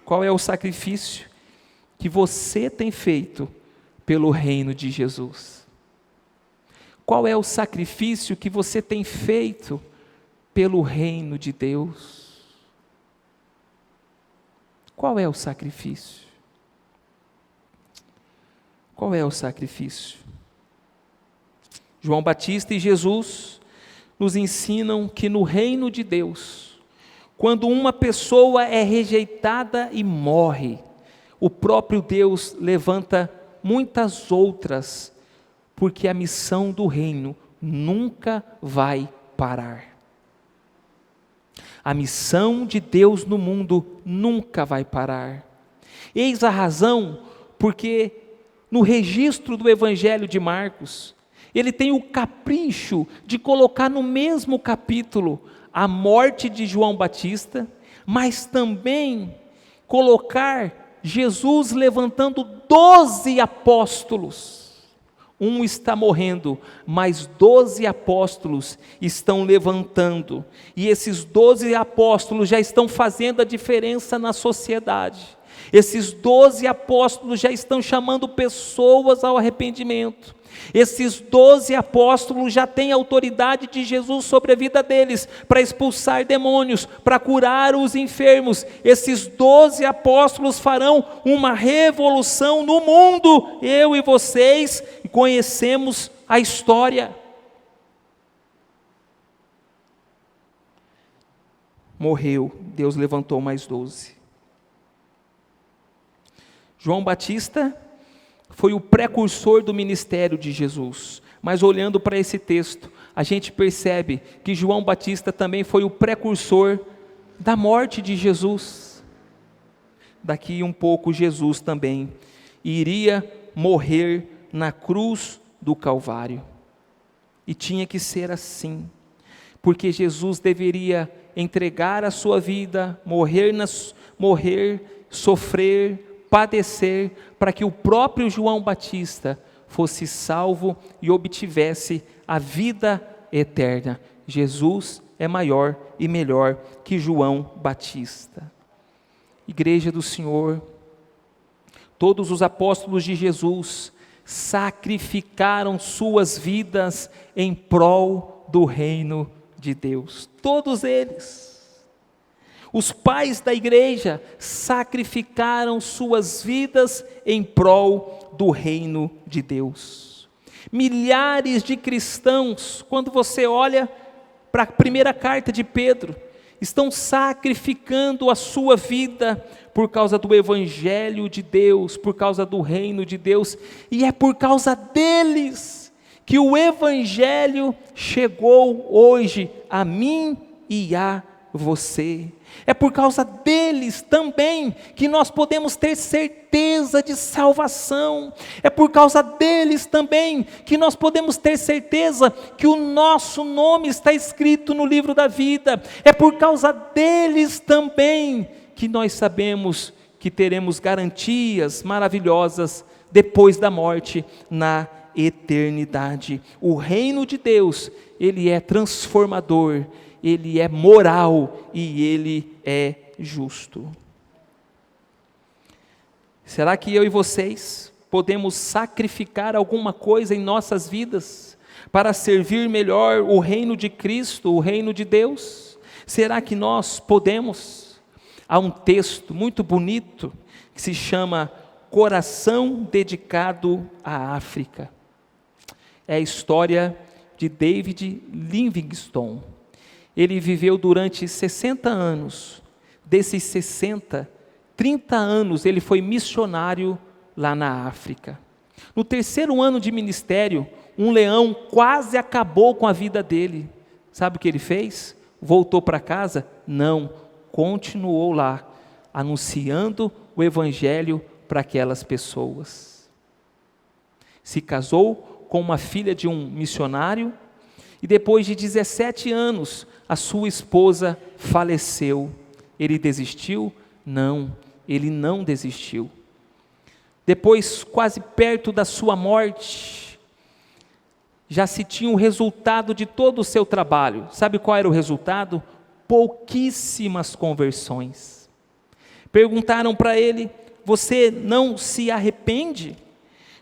Qual é o sacrifício que você tem feito pelo reino de Jesus? Qual é o sacrifício que você tem feito pelo reino de Deus? Qual é o sacrifício? Qual é o sacrifício? João Batista e Jesus nos ensinam que no reino de Deus, quando uma pessoa é rejeitada e morre, o próprio Deus levanta muitas outras, porque a missão do reino nunca vai parar. A missão de Deus no mundo nunca vai parar. Eis a razão porque no registro do Evangelho de Marcos, ele tem o capricho de colocar no mesmo capítulo a morte de João Batista, mas também colocar Jesus levantando 12 apóstolos. Um está morrendo, mas 12 apóstolos estão levantando, e esses 12 apóstolos já estão fazendo a diferença na sociedade. Esses 12 apóstolos já estão chamando pessoas ao arrependimento. Esses 12 apóstolos já têm autoridade de Jesus sobre a vida deles, para expulsar demônios, para curar os enfermos. Esses 12 apóstolos farão uma revolução no mundo. Eu e vocês conhecemos a história. Morreu, Deus levantou mais 12. João Batista foi o precursor do ministério de Jesus, mas olhando para esse texto, a gente percebe que João Batista também foi o precursor da morte de Jesus. Daqui um pouco Jesus também iria morrer na cruz do Calvário, e tinha que ser assim, porque Jesus deveria entregar a sua vida, morrer, sofrer, padecer, para que o próprio João Batista fosse salvo e obtivesse a vida eterna. Jesus é maior e melhor que João Batista. Igreja do Senhor, todos os apóstolos de Jesus sacrificaram suas vidas em prol do reino de Deus. Todos eles. Os pais da igreja sacrificaram suas vidas em prol do reino de Deus. Milhares de cristãos, quando você olha para a primeira carta de Pedro, estão sacrificando a sua vida por causa do Evangelho de Deus, por causa do reino de Deus, e é por causa deles que o Evangelho chegou hoje a mim e a você. É por causa deles também que nós podemos ter certeza de salvação. É por causa deles também que nós podemos ter certeza que o nosso nome está escrito no livro da vida. É por causa deles também que nós sabemos que teremos garantias maravilhosas depois da morte na eternidade. O reino de Deus, ele é transformador, ele é moral e ele é justo. Será que eu e vocês podemos sacrificar alguma coisa em nossas vidas para servir melhor o reino de Cristo, o reino de Deus? Será que nós podemos? Há um texto muito bonito que se chama Coração Dedicado à África. É a história de David Livingstone. Ele viveu durante 60 anos, desses 60, 30 anos ele foi missionário lá na África. No terceiro ano de ministério, um leão quase acabou com a vida dele. Sabe o que ele fez? Voltou para casa? Não, continuou lá, anunciando o evangelho para aquelas pessoas. Se casou com uma filha de um missionário e depois de 17 anos a sua esposa faleceu. Ele desistiu? Não, ele não desistiu. Depois, quase perto da sua morte, já se tinha o resultado de todo o seu trabalho. Sabe qual era o resultado? Pouquíssimas conversões. Perguntaram para ele: você não se arrepende?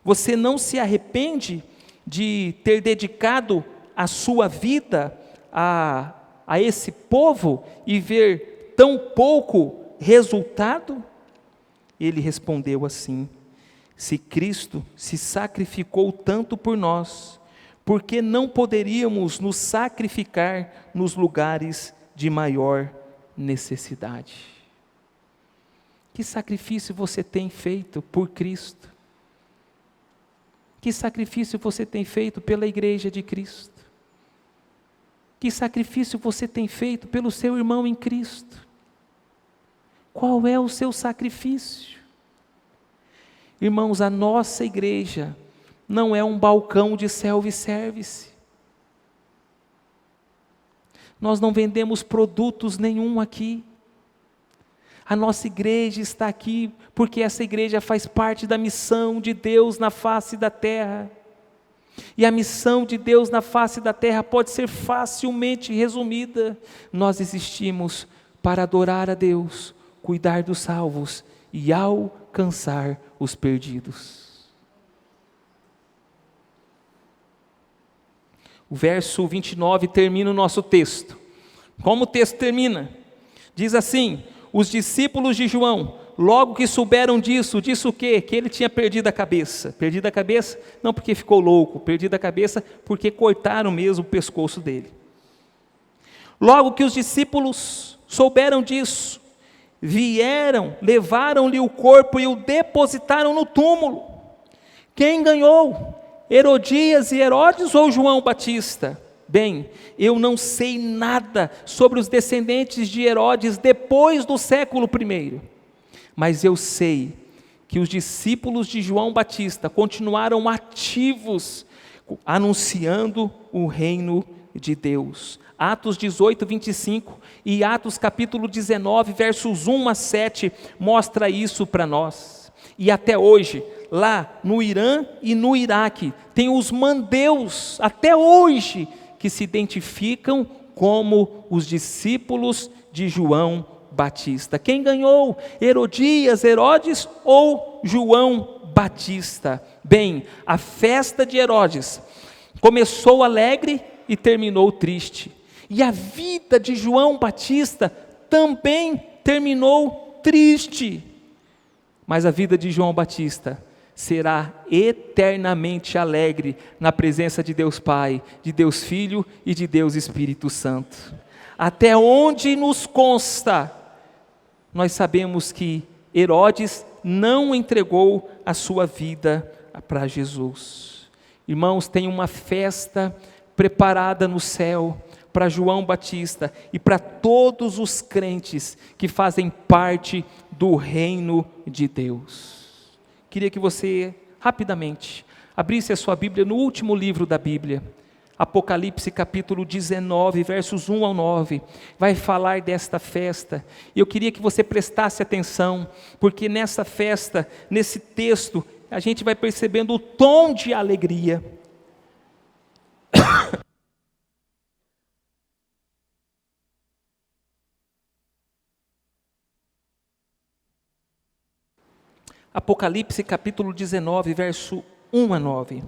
Você não se arrepende de ter dedicado a sua vida a esse povo e ver tão pouco resultado? Ele respondeu assim: se Cristo se sacrificou tanto por nós, por que não poderíamos nos sacrificar nos lugares de maior necessidade? Que sacrifício você tem feito por Cristo? Que sacrifício você tem feito pela igreja de Cristo? Que sacrifício você tem feito pelo seu irmão em Cristo? Qual é o seu sacrifício? Irmãos, a nossa igreja não é um balcão de self-service. Nós não vendemos produtos nenhum aqui. A nossa igreja está aqui porque essa igreja faz parte da missão de Deus na face da terra. E a missão de Deus na face da terra pode ser facilmente resumida: nós existimos para adorar a Deus, cuidar dos salvos e alcançar os perdidos. O verso 29 termina o nosso texto. Como o texto termina? Diz assim: os discípulos de João, logo que souberam disso, disse o quê? Que ele tinha perdido a cabeça. Perdido a cabeça não porque ficou louco, perdido a cabeça porque cortaram mesmo o pescoço dele. Logo que os discípulos souberam disso, vieram, levaram-lhe o corpo e o depositaram no túmulo. Quem ganhou? Herodias e Herodes ou João Batista? Bem, eu não sei nada sobre os descendentes de Herodes depois do século I, mas eu sei que os discípulos de João Batista continuaram ativos, anunciando o reino de Deus. Atos 18, 25 e Atos capítulo 19, versos 1 a 7, mostra isso para nós. E até hoje, lá no Irã e no Iraque, tem os mandeus, até hoje, que se identificam como os discípulos de João Batista. Quem ganhou? Herodias, Herodes ou João Batista? Bem, a festa de Herodes começou alegre e terminou triste. E a vida de João Batista também terminou triste. Mas a vida de João Batista será eternamente alegre na presença de Deus Pai, de Deus Filho e de Deus Espírito Santo. Até onde nos consta, nós sabemos que Herodes não entregou a sua vida para Jesus. Irmãos, tem uma festa preparada no céu para João Batista e para todos os crentes que fazem parte do reino de Deus. Queria que você, rapidamente, abrisse a sua Bíblia no último livro da Bíblia, Apocalipse capítulo 19, versos 1 ao 9, vai falar desta festa. E eu queria que você prestasse atenção, porque nessa festa, nesse texto, a gente vai percebendo o tom de alegria. Apocalipse capítulo 19, verso 1 a 9.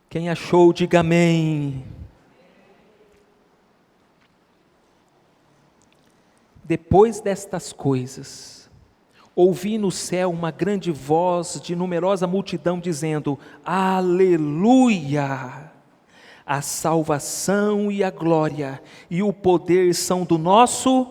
Quem achou, diga amém. Depois destas coisas, ouvi no céu uma grande voz de numerosa multidão dizendo: Aleluia! A salvação e a glória e o poder são do nosso,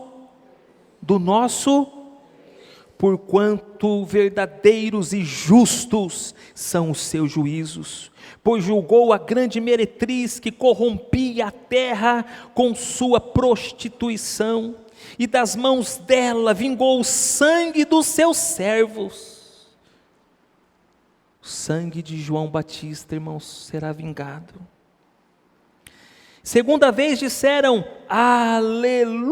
porquanto verdadeiros e justos são os seus juízos, pois julgou a grande meretriz que corrompia a terra com sua prostituição, e das mãos dela vingou o sangue dos seus servos. O sangue de João Batista, irmãos, será vingado. Segunda vez disseram, aleluia,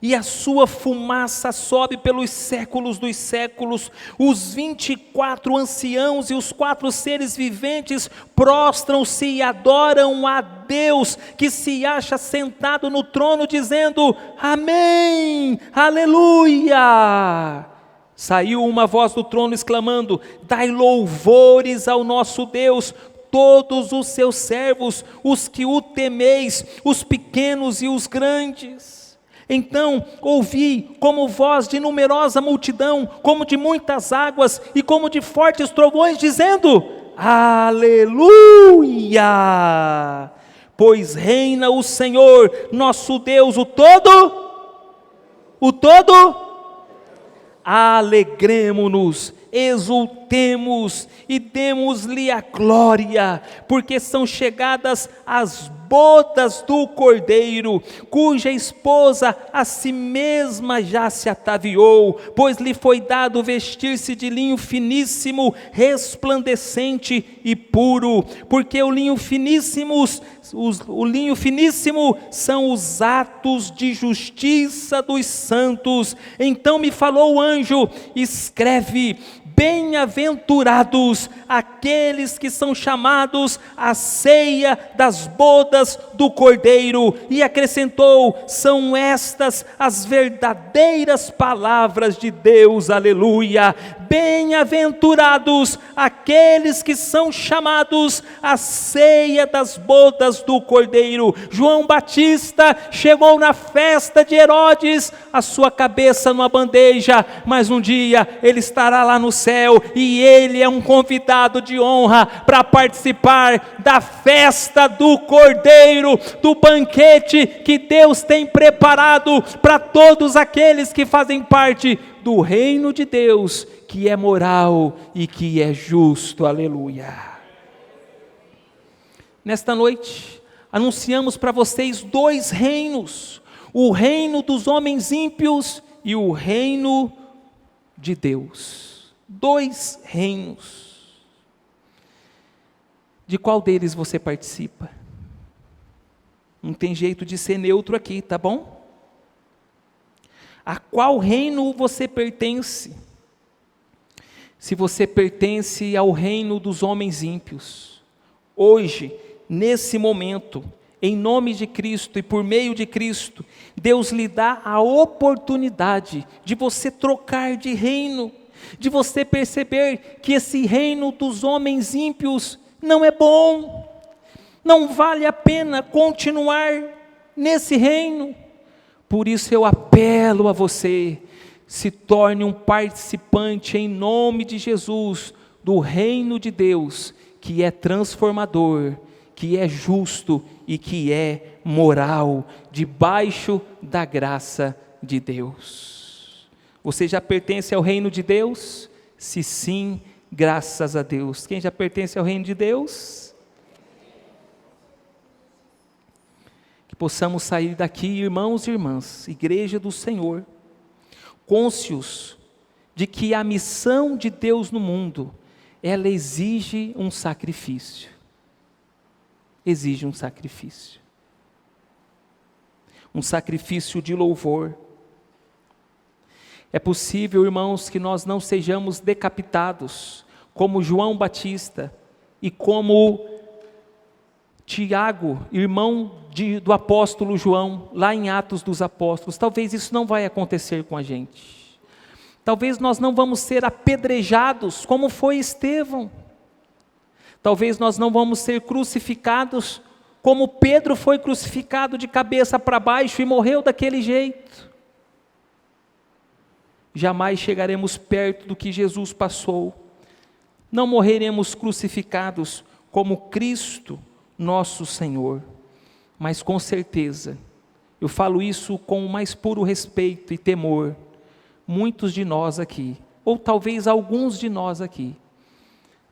e a sua fumaça sobe pelos séculos dos séculos. Os 24 anciãos e os 4 seres viventes prostram-se e adoram a Deus, que se acha sentado no trono, dizendo, amém, aleluia. Saiu uma voz do trono exclamando, dai louvores ao nosso Deus, todos os seus servos, os que o temeis, os pequenos e os grandes. Então ouvi como voz de numerosa multidão, como de muitas águas e como de fortes trovões, dizendo, aleluia, pois reina o Senhor, nosso Deus, o todo, alegremo-nos, exultemos e demos-lhe a glória, porque são chegadas as bodas do Cordeiro, cuja esposa a si mesma já se ataviou, pois lhe foi dado vestir-se de linho finíssimo, resplandecente e puro, porque o linho finíssimo são os atos de justiça dos santos. Então me falou o anjo, escreve, bem-aventurados aqueles que são chamados à ceia das bodas do Cordeiro, e acrescentou, são estas as verdadeiras palavras de Deus, aleluia. Bem-aventurados aqueles que são chamados à ceia das bodas do Cordeiro. João Batista chegou na festa de Herodes, a sua cabeça numa bandeja, mas um dia ele estará lá no céu, e ele é um convidado de honra para participar da festa do Cordeiro, do banquete que Deus tem preparado para todos aqueles que fazem parte do reino de Deus, que é moral e que é justo, aleluia. Nesta noite, anunciamos para vocês 2 reinos, o reino dos homens ímpios e o reino de Deus. 2 reinos. De qual deles você participa? Não tem jeito de ser neutro aqui, tá bom? A qual reino você pertence? Se você pertence ao reino dos homens ímpios, hoje, nesse momento, em nome de Cristo e por meio de Cristo, Deus lhe dá a oportunidade de você trocar de reino, de você perceber que esse reino dos homens ímpios não é bom, não vale a pena continuar nesse reino. Por isso eu apelo a você, se torne um participante em nome de Jesus, do reino de Deus, que é transformador, que é justo e que é moral, debaixo da graça de Deus. Você já pertence ao reino de Deus? Se sim, graças a Deus. Quem já pertence ao reino de Deus? Que possamos sair daqui, irmãos e irmãs, igreja do Senhor, cônscios de que a missão de Deus no mundo, ela exige um sacrifício. Exige um sacrifício. Um sacrifício de louvor. É possível, irmãos, que nós não sejamos decapitados, como João Batista e como Tiago, irmão do apóstolo João, lá em Atos dos Apóstolos. Talvez isso não vai acontecer com a gente. Talvez nós não vamos ser apedrejados, como foi Estevão. Talvez nós não vamos ser crucificados, como Pedro foi crucificado de cabeça para baixo e morreu daquele jeito. Jamais chegaremos perto do que Jesus passou. Não morreremos crucificados como Cristo, nosso Senhor. Mas com certeza, eu falo isso com o mais puro respeito e temor, muitos de nós aqui, ou talvez alguns de nós aqui,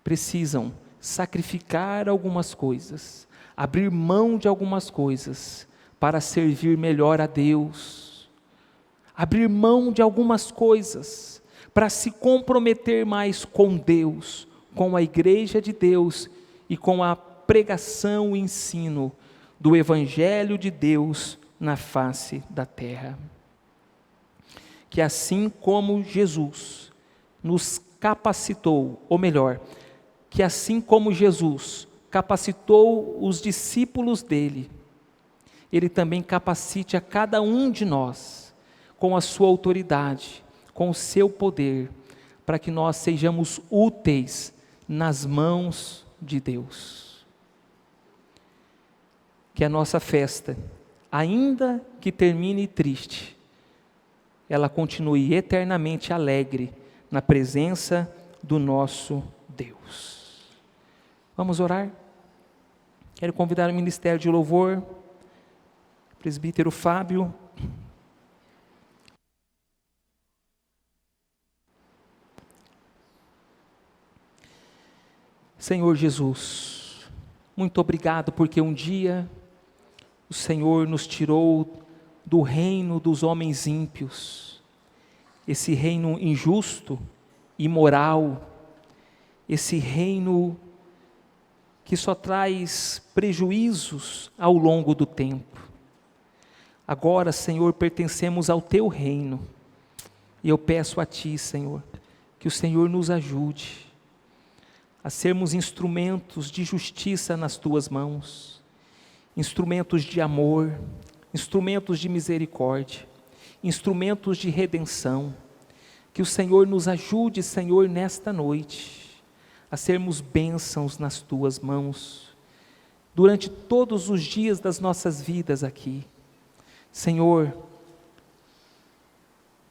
precisam sacrificar algumas coisas, abrir mão de algumas coisas, para servir melhor a Deus, abrir mão de algumas coisas, para se comprometer mais com Deus, com a igreja de Deus e com a pregação e ensino do Evangelho de Deus na face da terra. Que assim como Jesus nos capacitou, ou melhor, que assim como Jesus capacitou os discípulos dele, ele também capacite a cada um de nós com a sua autoridade, com o seu poder, para que nós sejamos úteis nas mãos de Deus. Que a nossa festa, ainda que termine triste, ela continue eternamente alegre na presença do nosso Deus. Vamos orar? Quero convidar o ministério de louvor, presbítero Fábio. Senhor Jesus, muito obrigado porque um dia o Senhor nos tirou do reino dos homens ímpios, esse reino injusto, imoral, esse reino que só traz prejuízos ao longo do tempo. Agora, Senhor, pertencemos ao Teu reino, e eu peço a Ti, Senhor, que o Senhor nos ajude a sermos instrumentos de justiça nas Tuas mãos, instrumentos de amor, instrumentos de misericórdia, instrumentos de redenção. Que o Senhor nos ajude, Senhor, nesta noite, a sermos bênçãos nas Tuas mãos, durante todos os dias das nossas vidas aqui. Senhor,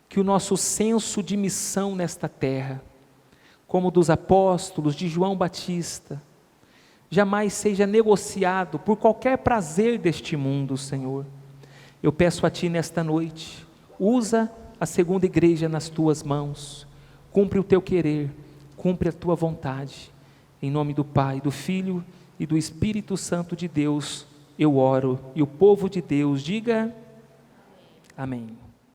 que o nosso senso de missão nesta terra, como dos apóstolos, de João Batista, jamais seja negociado por qualquer prazer deste mundo, Senhor. Eu peço a Ti nesta noite, usa a segunda igreja nas Tuas mãos, cumpre o Teu querer, cumpre a Tua vontade. Em nome do Pai, do Filho e do Espírito Santo de Deus, eu oro, e o povo de Deus diga amém.